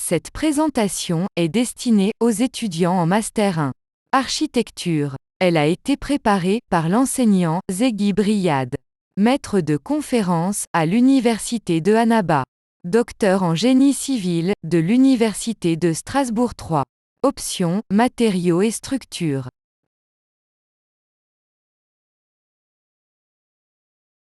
Cette présentation est destinée aux étudiants en Master 1. Architecture. Elle a été préparée par l'enseignant Zeghi Briyad, maître de conférences à l'Université de Annaba, docteur en génie civil de l'Université de Strasbourg 3. Options, matériaux et structures.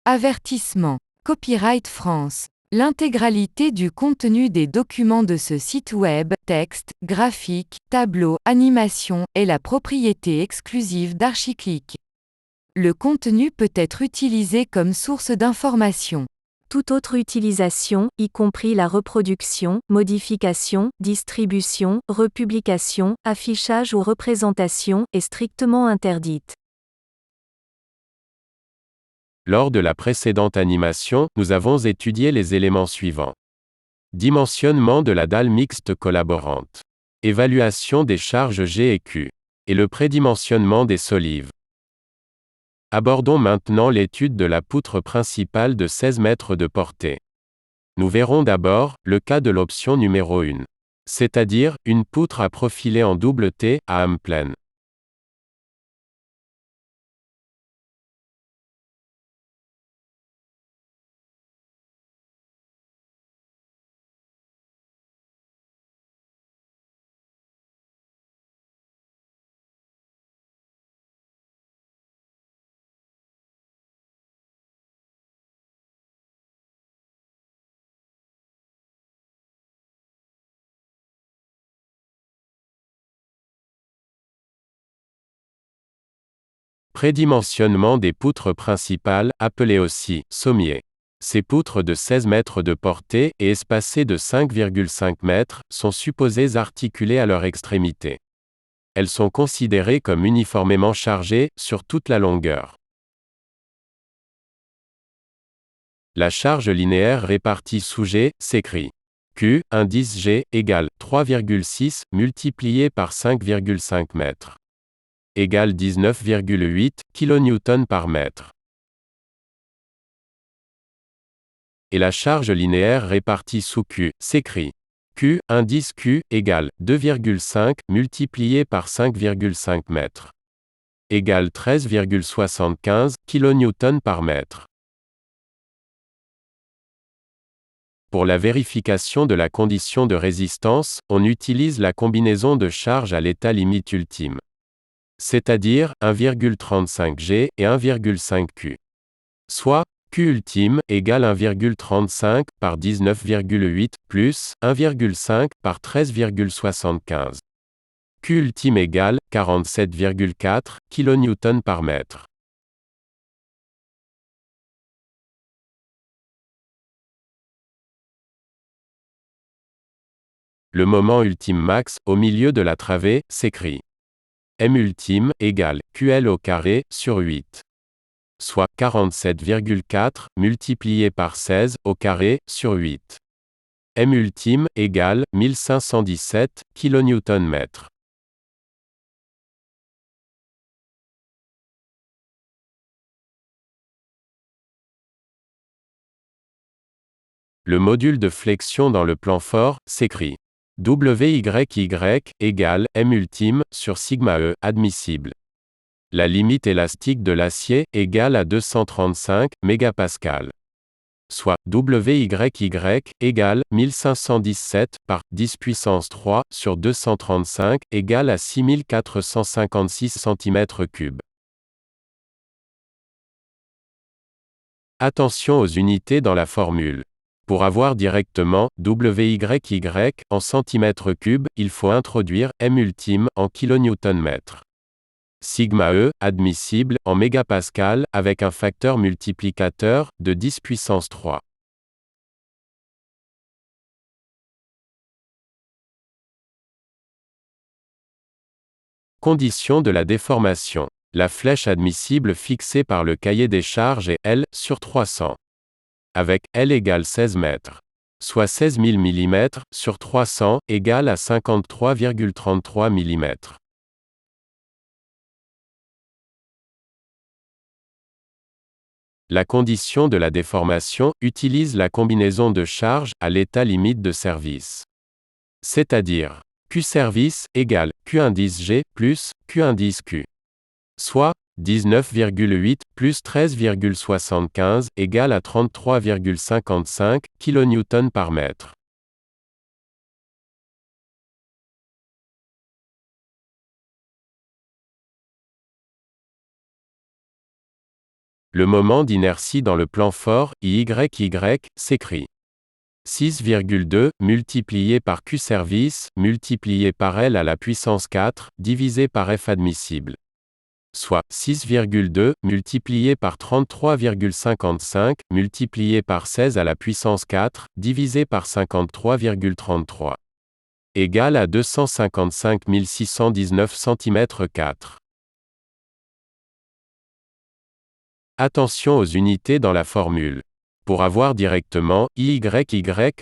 Avertissement. Copyright France. L'intégralité du contenu des documents de ce site web, texte, graphiques, tableaux, animations, est la propriété exclusive d'Archiclick. Le contenu peut être utilisé comme source d'information. Toute autre utilisation, y compris la reproduction, modification, distribution, republication, affichage ou représentation, est strictement interdite. Lors de la précédente animation, nous avons étudié les éléments suivants. Dimensionnement de la dalle mixte collaborante. Évaluation des charges G et Q. Et le prédimensionnement des solives. Abordons maintenant l'étude de la poutre principale de 16 mètres de portée. Nous verrons d'abord le cas de l'option numéro 1. C'est-à-dire, une poutre à profiler en double T, à âme pleine. Prédimensionnement des poutres principales, appelées aussi sommiers. Ces poutres de 16 mètres de portée et espacées de 5,5 mètres sont supposées articulées à leur extrémité. Elles sont considérées comme uniformément chargées sur toute la longueur. La charge linéaire répartie sous G s'écrit Q, indice G, égale 3,6 multiplié par 5,5 mètres. Égale 19,8 kN par mètre. Et la charge linéaire répartie sous Q s'écrit Q, indice Q, égale 2,5 multiplié par 5,5 mètres. Égale 13,75 kN par mètre. Pour la vérification de la condition de résistance, on utilise la combinaison de charges à l'état limite ultime. C'est-à-dire 1,35 G et 1,5 Q. Soit Q ultime égale 1,35 par 19,8 plus 1,5 par 13,75. Q ultime égale 47,4 kN par mètre. Le moment ultime max, au milieu de la travée, s'écrit M ultime égale QL au carré sur 8. Soit 47,4 multiplié par 16 au carré sur 8. M ultime égale 1517 kN/m. Le module de flexion dans le plan fort s'écrit WYY égale M ultime sur sigma E admissible. La limite élastique de l'acier égale à 235 MPa. Soit WYY égale 1517 par 10 puissance 3 sur 235 égale à 6456 cm3. Attention aux unités dans la formule. Pour avoir directement WYY en centimètres cubes, il faut introduire M ultime en kN/m. Sigma E, admissible, en mégapascal, avec un facteur multiplicateur, de 10 puissance 3. Condition de la déformation. La flèche admissible fixée par le cahier des charges est L sur 300. Avec L égale 16 mètres. Soit 16 000 mm sur 300 égale à 53,33 mm. La condition de la déformation utilise la combinaison de charges à l'état limite de service. C'est-à-dire, Q service égale Q indice G plus Q indice Q. Soit, 19,8 plus 13,75 égale à 33,55 kN par mètre. Le moment d'inertie dans le plan fort, IYY, s'écrit 6,2 multiplié par Q service multiplié par L à la puissance 4 divisé par F admissible. Soit 6,2 multiplié par 33,55 multiplié par 16 à la puissance 4 divisé par 53,33 égale à 255 619 cm². Attention aux unités dans la formule. Pour avoir directement IYY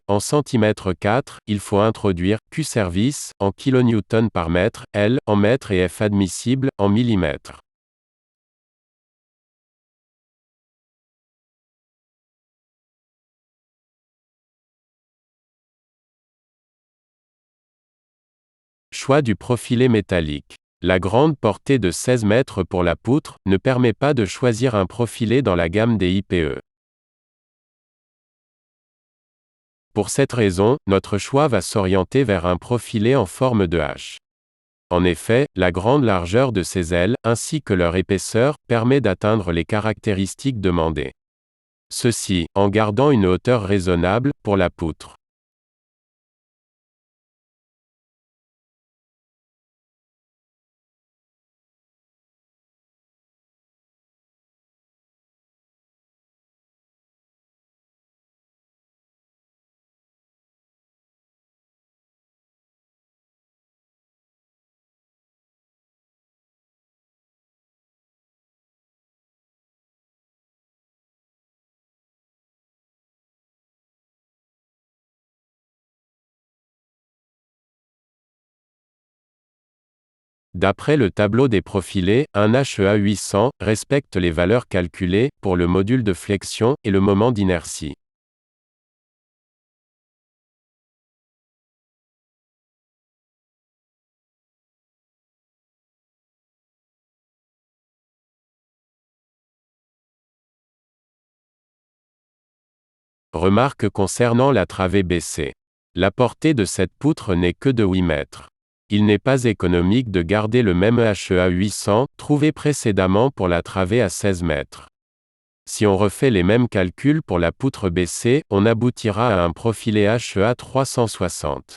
en cm², il faut introduire Q service en kN par mètre, L en mètres et F admissible en millimètres. Choix du profilé métallique. La grande portée de 16 mètres pour la poutre ne permet pas de choisir un profilé dans la gamme des IPE. Pour cette raison, notre choix va s'orienter vers un profilé en forme de H. En effet, la grande largeur de ces ailes, ainsi que leur épaisseur, permet d'atteindre les caractéristiques demandées. Ceci, en gardant une hauteur raisonnable, pour la poutre. D'après le tableau des profilés, un HEA 800 respecte les valeurs calculées pour le module de flexion et le moment d'inertie. Remarque concernant la travée BC. La portée de cette poutre n'est que de 8 mètres. Il n'est pas économique de garder le même HEA 800, trouvé précédemment pour la travée à 16 mètres. Si on refait les mêmes calculs pour la poutre BC, on aboutira à un profilé HEA 360.